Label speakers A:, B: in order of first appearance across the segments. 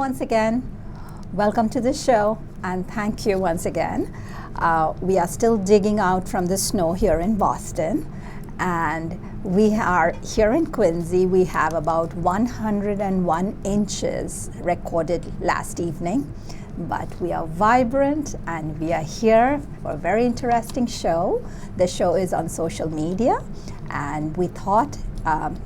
A: once again. Welcome to the show, and thank you once again. We are still digging out from the snow here in Boston, and we are here in Quincy. We have about 101 inches recorded last evening, but we are vibrant and we are here for a very interesting show. The show is on social media, and we thought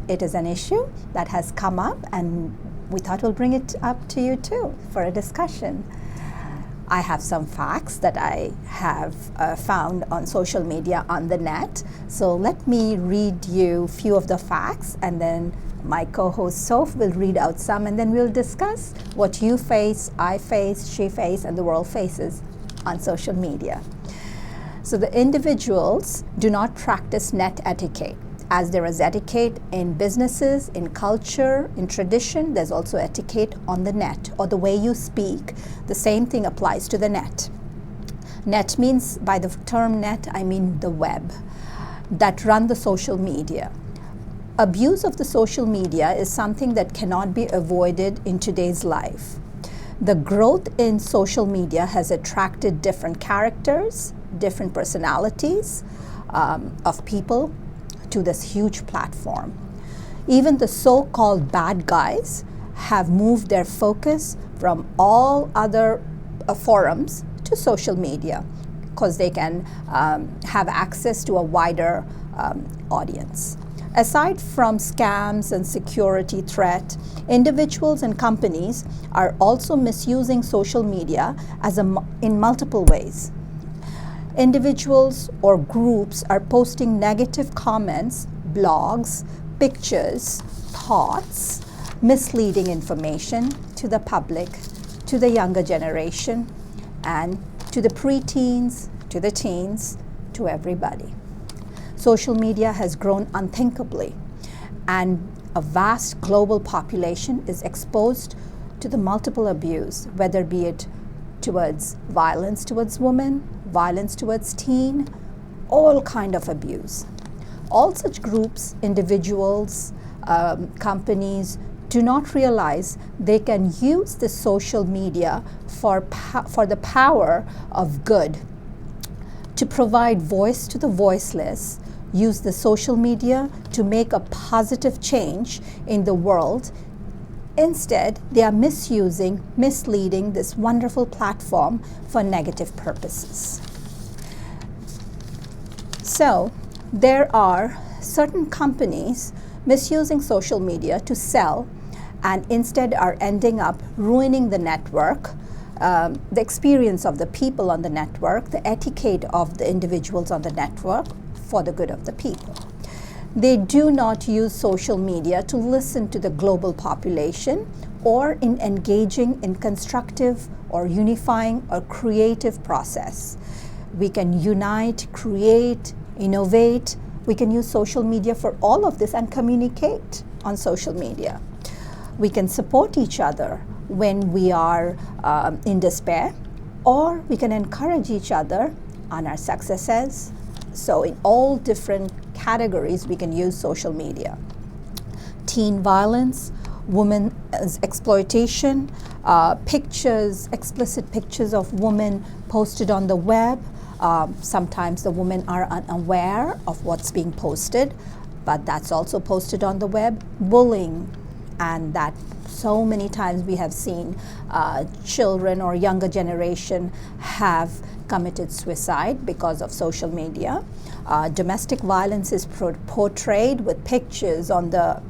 A: it is an issue that has come up, and we thought we'll bring it up to you too for a discussion. I have some facts that I have found on social media on the net. So let me read you a few of the facts, and then my co-host Soph will read out some, and then we'll discuss what you face, I face, she face, and the world faces on social media. So the individuals do not practice net etiquette. As there is etiquette in businesses, in culture, in tradition, there's also etiquette on the net, or the way you speak. The same thing applies to the net. Net means, by the term net, I mean the web that run the social media. Abuse of the social media is something that cannot be avoided in today's life. The growth in social media has attracted different characters, different personalities of people to this huge platform. Even the so-called bad guys have moved their focus from all other forums to social media because they can have access to a wider audience. Aside from scams and security threat, individuals and companies are also misusing social media in multiple ways. Individuals or groups are posting negative comments, blogs, pictures, thoughts, misleading information to the public, to the younger generation, and to the preteens, to the teens, to everybody. Social media has grown unthinkably, and a vast global population is exposed to the multiple abuse, whether be it towards violence towards women, violence towards teen, all kind of abuse. All such groups, individuals, companies do not realize they can use the social media for the power of good, to provide voice to the voiceless, use the social media to make a positive change in the world. Instead, they are misleading this wonderful platform for negative purposes. So, there are certain companies misusing social media to sell, and instead are ending up ruining the network, the experience of the people on the network, the etiquette of the individuals on the network for the good of the people. They do not use social media to listen to the global population or in engaging in constructive or unifying or creative process. We can unite, create, innovate. We can use social media for all of this and communicate on social media. We can support each other when we are in despair, or we can encourage each other on our successes. So in all different categories, we can use social media. Teen violence, women's exploitation, pictures, explicit pictures of women posted on the web. Sometimes the women are unaware of what's being posted, but that's also posted on the web. Bullying, and that so many times we have seen children or younger generation have committed suicide because of social media. Domestic violence is portrayed with pictures on the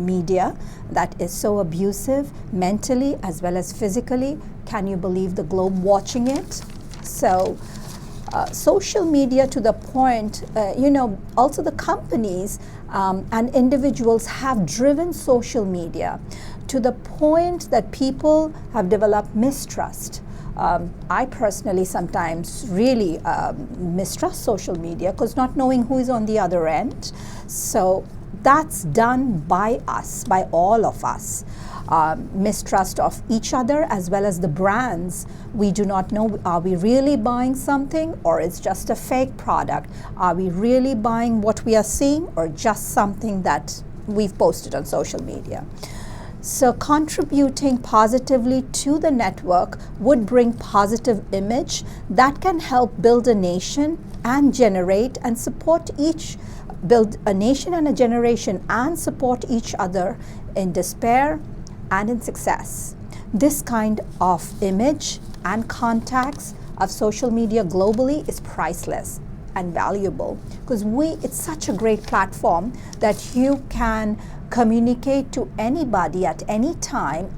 A: media that is so abusive mentally as well as physically. Can you believe the globe watching it? So social media, to the point, also the companies and individuals have driven social media to the point that people have developed mistrust. I personally sometimes really mistrust social media because not knowing who is on the other end. So that's done by us, by all of us. Mistrust of each other as well as the brands. We do not know, are we really buying something or it's just a fake product? Are we really buying what we are seeing or just something that we've posted on social media? So contributing positively to the network would bring positive image that can help build a nation and generate and support build a nation and a generation and support each other in despair and in success. This kind of image and contacts of social media globally is priceless and valuable, because it's such a great platform that you can communicate to anybody at any time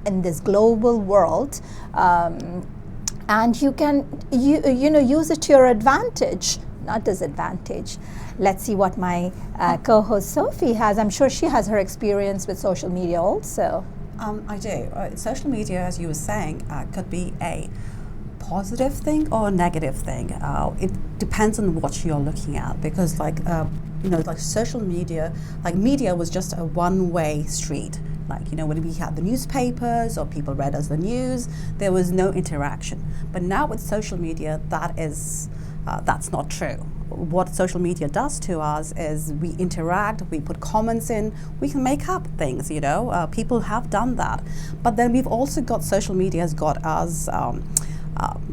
A: in this global world, and you can use it to your advantage, not disadvantage. Let's see what my co-host Sophie has. I'm sure she has her experience with social media also.
B: I do. Social media, as you were saying, could be a positive thing or a negative thing. It depends on what you're looking at, because like social media, like media was just a one-way street. Like, when we had the newspapers or people read us the news, there was no interaction. But now with social media, that's not true. What social media does to us is we interact, we put comments in, we can make up things, people have done that. But then we've also got, social media has got us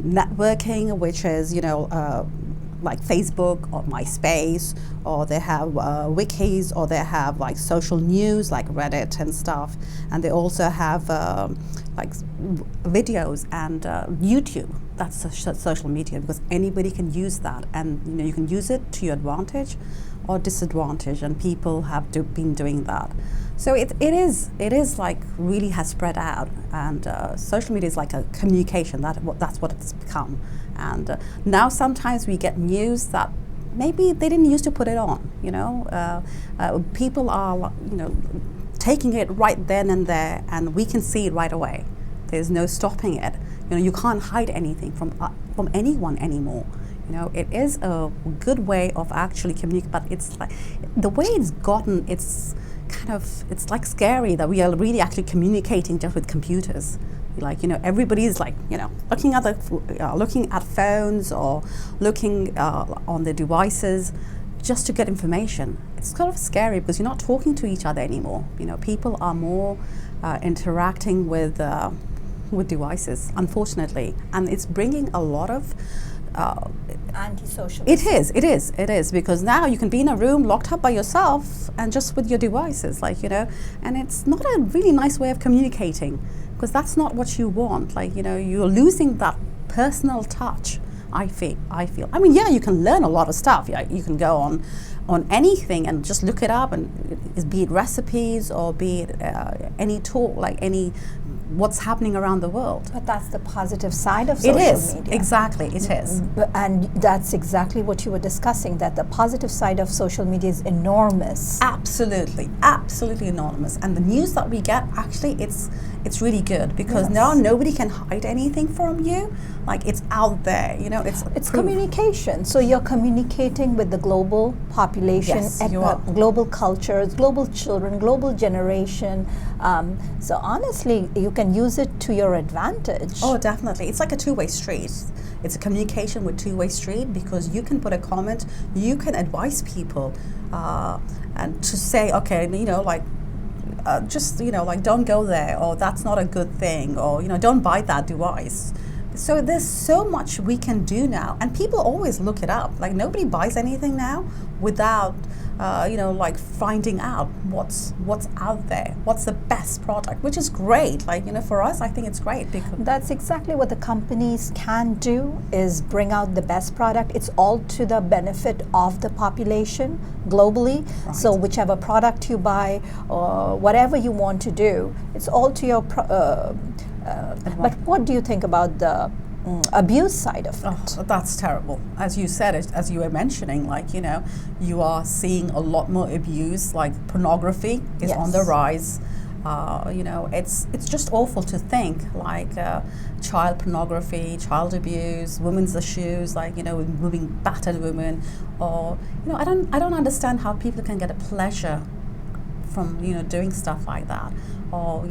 B: networking, which is, like Facebook or MySpace, or they have wikis, or they have like social news like Reddit and stuff, and they also have like videos and YouTube. That's social media, because anybody can use that, and you can use it to your advantage or disadvantage, and people have been doing that. So it is like really has spread out, and social media is like a communication. That's what it's become. And now sometimes we get news that maybe they didn't used to put it on. People are taking it right then and there, and we can see it right away. There's no stopping it. You can't hide anything from anyone anymore. It is a good way of actually communicating, but it's like the way it's gotten. It's like scary that we are really actually communicating just with computers. Like, everybody's like, looking at phones or looking on their devices just to get information. It's kind of scary because you're not talking to each other anymore. People are more interacting with devices, unfortunately, and it's bringing a lot of
A: antisocial.
B: It is, because now you can be in a room locked up by yourself and just with your devices, and it's not a really nice way of communicating, because that's not what you want. You're losing that personal touch. I feel. I mean, yeah, you can learn a lot of stuff. Yeah, you can go on anything and just look it up, and be it recipes or be it any talk, what's happening around the world.
A: But that's the positive side of social media.
B: Exactly, it is.
A: And that's exactly what you were discussing, that the positive side of social media is enormous.
B: Absolutely enormous. And the news that we get, actually, it's really good, because
A: Yes.
B: now nobody can hide anything from you. It's out there,
A: It's communication. So you're communicating with the global population,
B: Yes, you are.
A: global cultures, global children, global generation. So honestly, you can use it to your advantage.
B: Oh, definitely. It's like a two-way street. It's a communication with two-way street, because you can put a comment, you can advise people, and to say, okay, don't go there, or that's not a good thing, or don't buy that device. So there's so much we can do now, and people always look it up. Nobody buys anything now without finding out what's out there, what's the best product, which is great. For us, I think it's great, because
A: That's exactly what the companies can do, is bring out the best product. It's all to the benefit of the population globally.
B: Right.
A: So whichever product you buy or whatever you want to do, it's all to your but what do you think about the abuse side of it?
B: Oh, that's terrible. As you said, as you were mentioning, you are seeing a lot more abuse. Pornography is on the
A: Yes.
B: rise. It's just awful to think, child pornography, child abuse, women's issues, moving battered women, or I don't understand how people can get a pleasure from doing stuff like that, or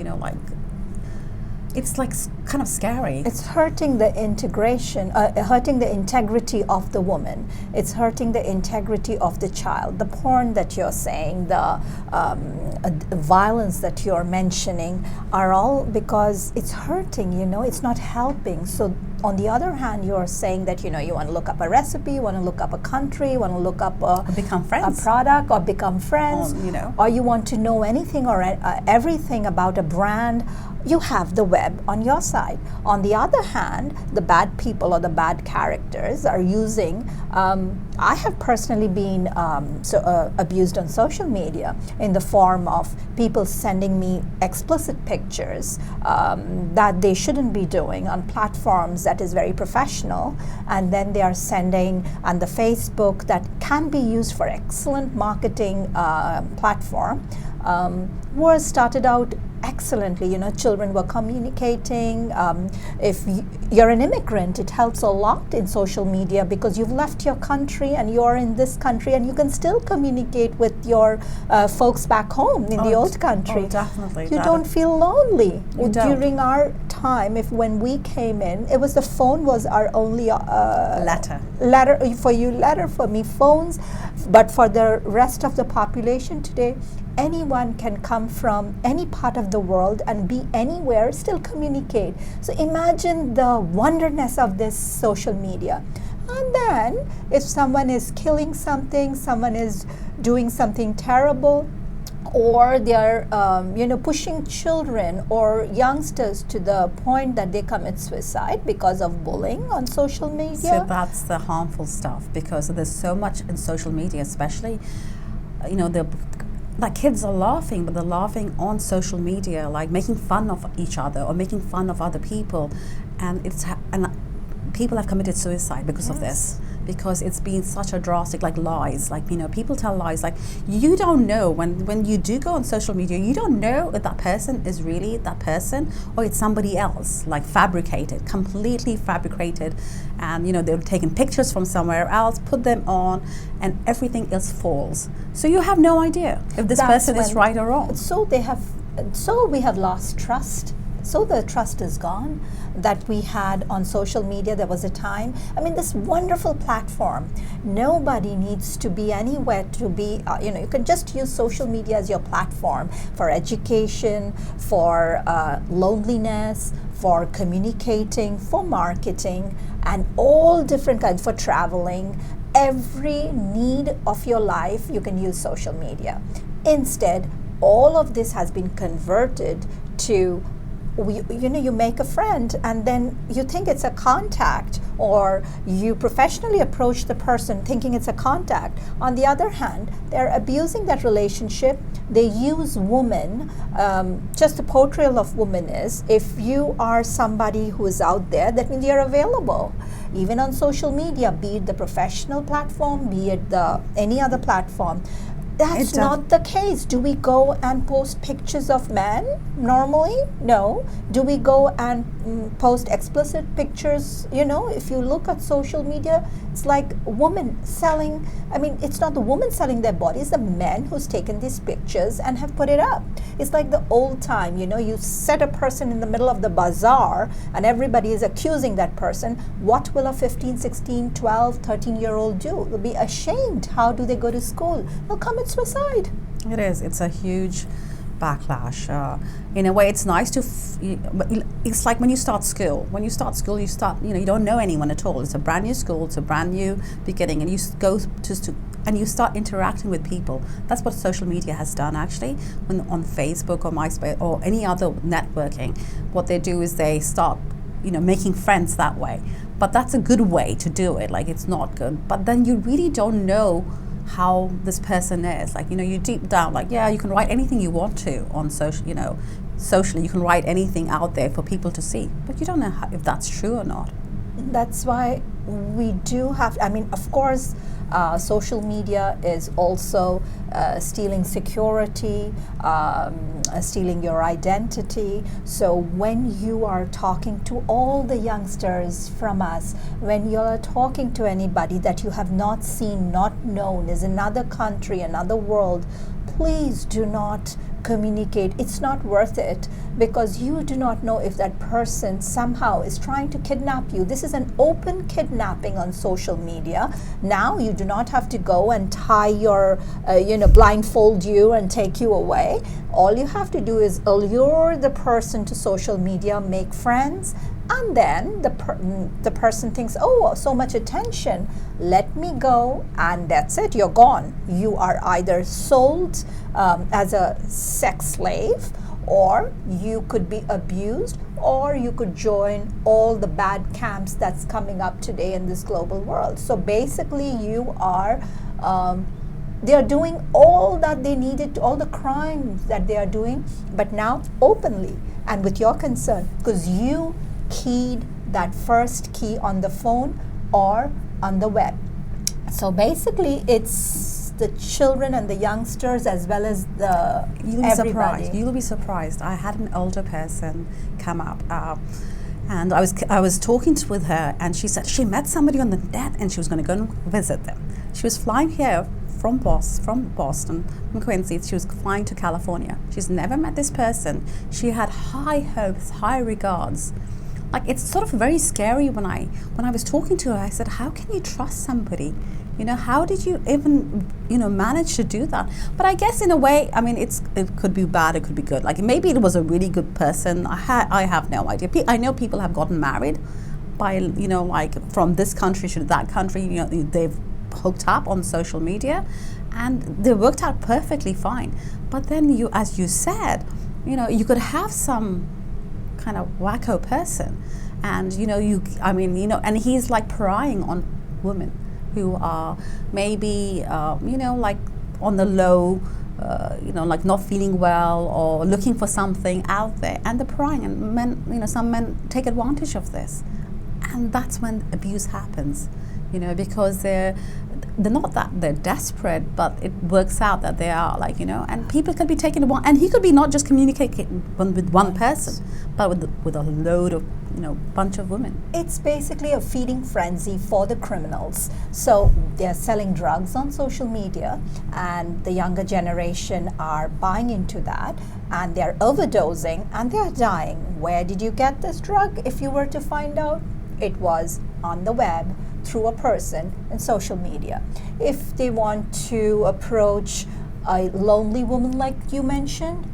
B: it's kind of scary.
A: It's hurting the integration, hurting the integrity of the woman. It's hurting the integrity of the child. The porn that you're saying, the violence that you're mentioning are all because it's hurting, it's not helping. So on the other hand, you're saying that, you want to look up a recipe, you want to look up a country, you want to look up
B: become friends.
A: a product or become friends, or you want to know anything or everything about a brand. You have the web on your side. On the other hand, the bad people or the bad characters are using, I have personally been abused on social media in the form of people sending me explicit pictures that they shouldn't be doing on platforms that is very professional, and then they are sending on the Facebook that can be used for excellent marketing platform, was started out excellently. Children were communicating. If you're an immigrant, it helps a lot in social media because you've left your country and you're in this country and you can still communicate with your folks back home in the old country.
B: Oh, definitely.
A: You don't feel lonely.
B: You don't.
A: During our time, when we came in, it was the phone was our only
B: letter
A: for you, letter for me, phones. But for the rest of the population today, anyone can come from any part of the world and be anywhere, still communicate. So imagine the wonderness of this social media. And then if someone is killing something, someone is doing something terrible, or they're pushing children or youngsters to the point that they commit suicide because of bullying on social media.
B: So that's the harmful stuff, because there's so much in social media, especially, like kids are laughing, but they're laughing on social media, like making fun of each other or making fun of other people, and people have committed suicide because of this, because it's been such a drastic, like lies, like people tell lies, like you don't know when you do go on social media, you don't know if that person is really that person or it's somebody else, like completely fabricated, and they've taken pictures from somewhere else, put them on, and everything else falls. So you have no idea if this person is right or wrong.
A: So we have lost trust. So the trust is gone that we had on social media. There was a time, this wonderful platform. Nobody needs to be anywhere to be, you can just use social media as your platform for education, for loneliness, for communicating, for marketing, and all different kinds, for traveling. Every need of your life, you can use social media. Instead, all of this has been converted to you make a friend and then you think it's a contact, or you professionally approach the person thinking it's a contact. On the other hand, they're abusing that relationship. They use women, just the portrayal of women is, if you are somebody who is out there, that means you're available. Even on social media, be it the professional platform, be it any other platform. That's not the case. Do we go and post pictures of men normally? No. Do we go and post explicit pictures? If you look at social media, it's like women selling. It's not the woman selling their body, it's the men who's taken these pictures and have put it up. It's like the old time, you set a person in the middle of the bazaar and everybody is accusing that person. What will a 15, 16, 12, 13-year-old do? They'll be ashamed. How do they go to school? They'll commit suicide.
B: It is. It's a huge backlash. In a way, it's nice to. It's like when you start school. When you start school, you don't know anyone at all. It's a brand new school. It's a brand new beginning, and you go and you start interacting with people. That's what social media has done, actually. When on Facebook or MySpace or any other networking, what they do is they start, making friends that way. But that's a good way to do it. Like, it's not good. But then you really don't know how this person is. Like, you deep down, like, yeah, you can write anything you want to on social, socially, you can write anything out there for people to see, but you don't know if that's true or not.
A: That's why we do have, of course, social media is also stealing security, stealing your identity. So when you are talking to all the youngsters from us, when you're talking to anybody that you have not seen, not known, is another country, another world, please do not communicate. It's not worth it, because you do not know if that person somehow is trying to kidnap you. This is an open kidnapping on social media. Now you do not have to go and tie your, blindfold you and take you away. All you have to do is allure the person to social media, make friends, and then the person thinks, oh, so much attention, let me go, and that's it, you're gone. You are either sold as a sex slave, or you could be abused, or you could join all the bad camps that's coming up today in this global world. So basically you are they are doing all that they needed to, all the crimes that they are doing, but now openly and with your consent, because you keyed that first key on the phone or on the web. So basically it's the children and the youngsters as well as the everybody.
B: You'll be surprised. I had an older person come up and I was talking with her, and she said she met somebody on the net and she was going to go and visit them. She was flying here from Boston, from Quincy. She was flying to California. She's never met this person. She had high hopes, high regards. Like, it's sort of very scary. When I was talking to her, I said, how can you trust somebody? How did you even, manage to do that? But I guess in a way, I mean, it could be bad, it could be good. Like, maybe it was a really good person. I have no idea. I know people have gotten married by, like from this country to that country. They've hooked up on social media and they worked out perfectly fine. But then as you said, you could have some kind of wacko person, and and he's like prying on women who are maybe like on the low, like not feeling well or looking for something out there, and they're prying, and men, some men take advantage of this, and that's when abuse happens. Because they're not that they're desperate, but it works out that they are, like, and people could be taken one, and he could be not just communicating with one person, but with a load of, bunch of women.
A: It's basically a feeding frenzy for the criminals. So they're selling drugs on social media, and the younger generation are buying into that, and they're overdosing, and they're dying. Where did you get this drug? If you were to find out, it was on the web, through a person in social media. If they want to approach a lonely woman like you mentioned,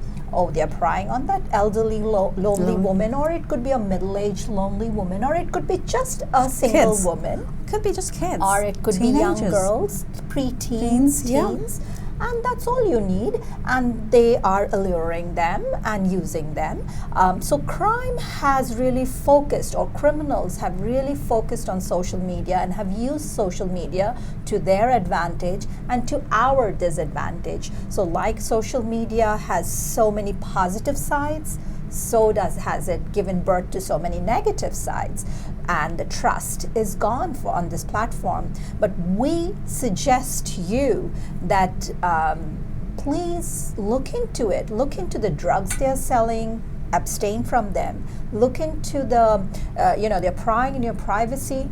A: they're prying on that elderly lonely woman, or it could be a middle-aged lonely woman, or it could be just a single woman.
B: Could be just kids.
A: Or it could
B: teenagers.
A: be young girls, preteens, teens.
B: Yeah.
A: And that's all you need, and they are alluring them and using them. So crime has really focused, or criminals have really focused on social media and have used social media to their advantage and to our disadvantage. So like social media has so many positive sides, so has it given birth to so many negative sides, and the trust is gone on this platform. But we suggest to you that please look into it. Look into the drugs they're selling, abstain from them. Look into the, they're prying in your privacy,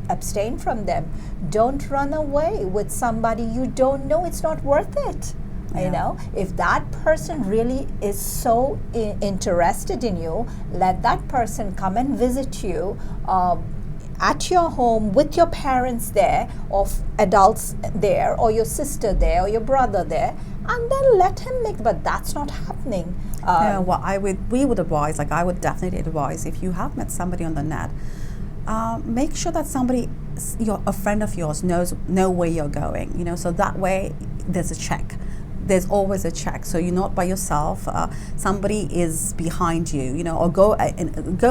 A: abstain from them. Don't run away with somebody you don't know. It's not worth it.
B: Yeah.
A: If that person really is so interested in you, let that person come and visit you at your home with your parents there, or adults there, or your sister there, or your brother there, and then let him make. But that's not happening.
B: We would advise, like I would definitely advise, if you have met somebody on the net, make sure that a friend of yours know where you're going. So that way there's a check. There's always a check, so you're not by yourself. Somebody is behind you, or go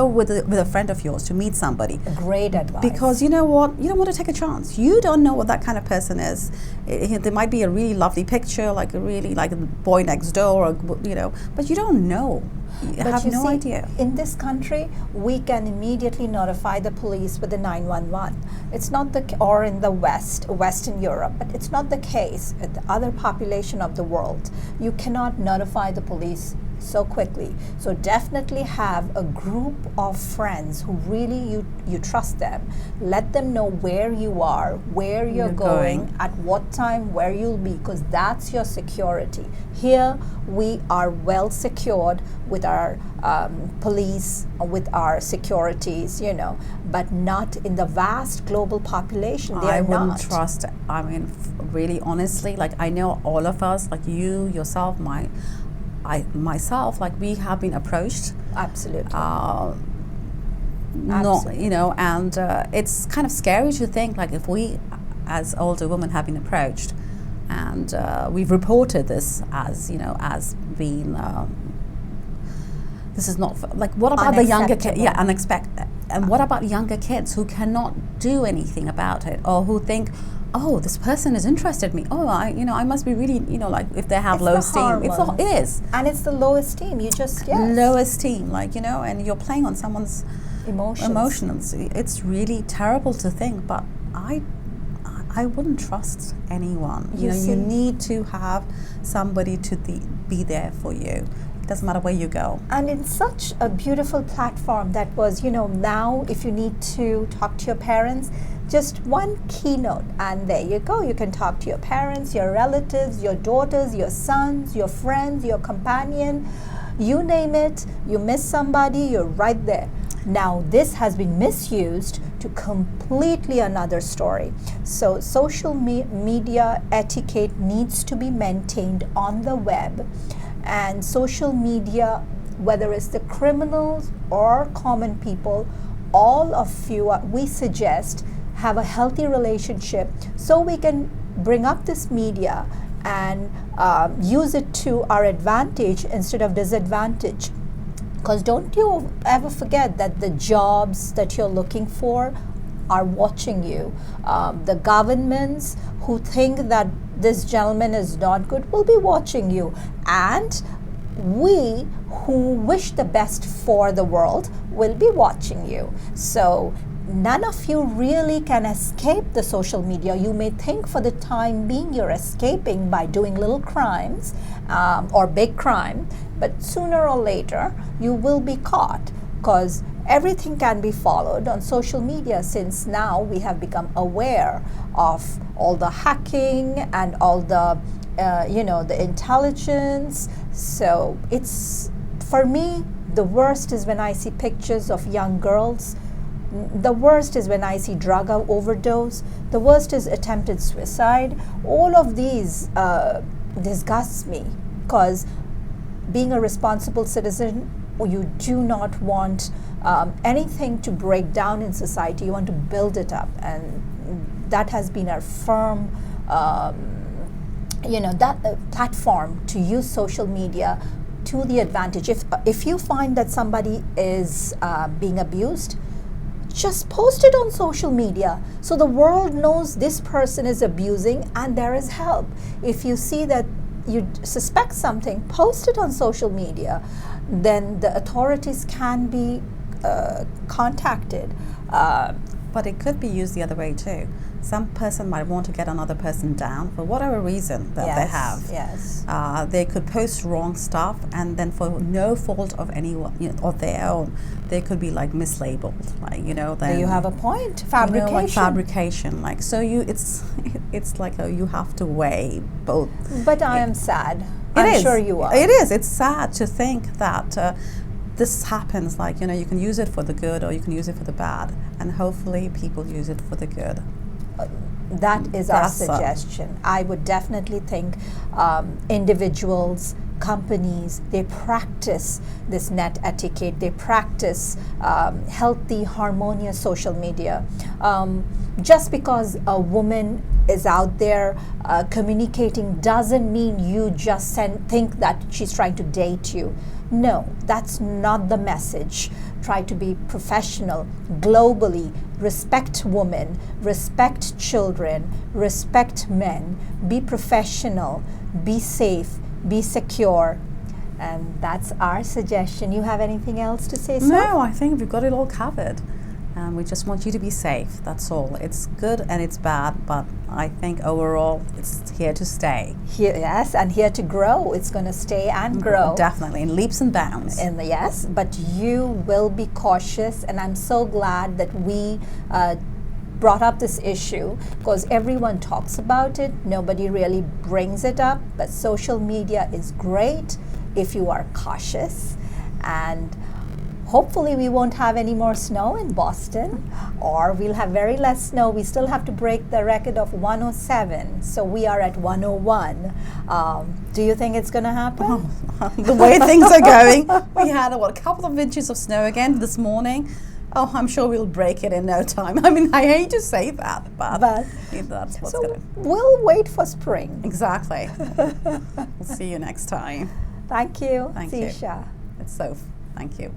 B: with a friend of yours to meet somebody.
A: Great advice.
B: Because you know what, you don't want to take a chance. You don't know what that kind of person is. There might be a really lovely picture, like a really like a boy next door, or but you don't know. You have no idea.
A: In this country, we can immediately notify the police with the 911. It's not or in the Western Europe, but it's not the case with the other population of the world. You cannot notify the police so quickly. So definitely have a group of friends who really you trust them. Let them know where you are, where you're going, at what time, where you'll be, because that's your security. Here we are well secured with our police, with our securities, but not in the vast global population.
B: I wouldn't trust. I mean, really, honestly, like I know all of us, like you, yourself, myself, like we have been approached.
A: Absolutely.
B: And it's kind of scary to think, like, if we, as older women, have been approached, and we've reported this as, as being. This is not like. What about the younger kids? Yeah, unexpected. And what about younger kids who cannot do anything about it, or who think, oh, this person is interested in me. Oh, I must be really, like if they have low esteem. It is.
A: And it's the low esteem. You just,
B: low esteem, and you're playing on someone's emotions. It's really terrible to think, but I wouldn't trust anyone. You need to have somebody to be there for you. It doesn't matter where you go.
A: And in such a beautiful platform that was, now if you need to talk to your parents, just one keynote, and there you go. You can talk to your parents, your relatives, your daughters, your sons, your friends, your companion, you name it. You miss somebody, you're right there. Now, this has been misused to completely another story. So social media etiquette needs to be maintained on the web, and social media, whether it's the criminals or common people, all of you, we suggest have a healthy relationship so we can bring up this media and use it to our advantage instead of disadvantage. Because don't you ever forget that the jobs that you're looking for are watching you. The governments who think that this gentleman is not good will be watching you. And we who wish the best for the world will be watching you. So none of you really can escape the social media. You may think for the time being you're escaping by doing little crimes or big crime, but sooner or later you will be caught, because everything can be followed on social media, since now we have become aware of all the hacking and all the the intelligence. So it's, for me, the worst is when I see pictures of young girls. The worst is when I see drug overdose. The worst is attempted suicide. All of these disgusts me, because being a responsible citizen, you do not want anything to break down in society. You want to build it up, and that has been our firm platform to use social media to the advantage. If you find that somebody is being abused, just post it on social media so the world knows this person is abusing and there is help. If you see that you suspect something, post it on social media. Then the authorities can be contacted.
B: But it could be used the other way too. Some person might want to get another person down for whatever reason that they have.
A: Yes.
B: They could post wrong stuff, and then for no fault of anyone of their own, they could be like mislabeled. Then
A: you have a point. Fabrication.
B: Fabrication. It's like you have to weigh both.
A: But I am sad. I'm sure you are.
B: It is. It's sad to think that. This happens, you can use it for the good or you can use it for the bad, and hopefully people use it for the good.
A: That is our suggestion. I would definitely think individuals, companies, they practice this net etiquette, they practice healthy, harmonious social media. Just because a woman is out there communicating doesn't mean you just think that she's trying to date you. No, that's not the message. Try to be professional globally. Respect women, respect children, respect men. Be professional, be safe, be secure. And that's our suggestion. You have anything else to say, sir?
B: No, I think we've got it all covered. And we just want you to be safe. That's all. It's good and it's bad, but I think overall it's here to stay.
A: Here, yes, and here to grow. It's going to stay and grow.
B: Definitely, in leaps and bounds.
A: And yes, but you will be cautious, and I'm so glad that we brought up this issue, because everyone talks about it, nobody really brings it up, but social media is great if you are cautious. And hopefully we won't have any more snow in Boston, or we'll have very less snow. We still have to break the record of 107, so we are at 101. Do you think it's going to happen?
B: The way things are going, we had a couple of inches of snow again this morning. Oh, I'm sure we'll break it in no time. I mean, I hate to say that, but that's what's
A: so
B: going to.
A: We'll wait for spring.
B: Exactly. We'll see you next time.
A: Thank you,
B: Thank you.
A: Sisha.
B: It's so. Thank you.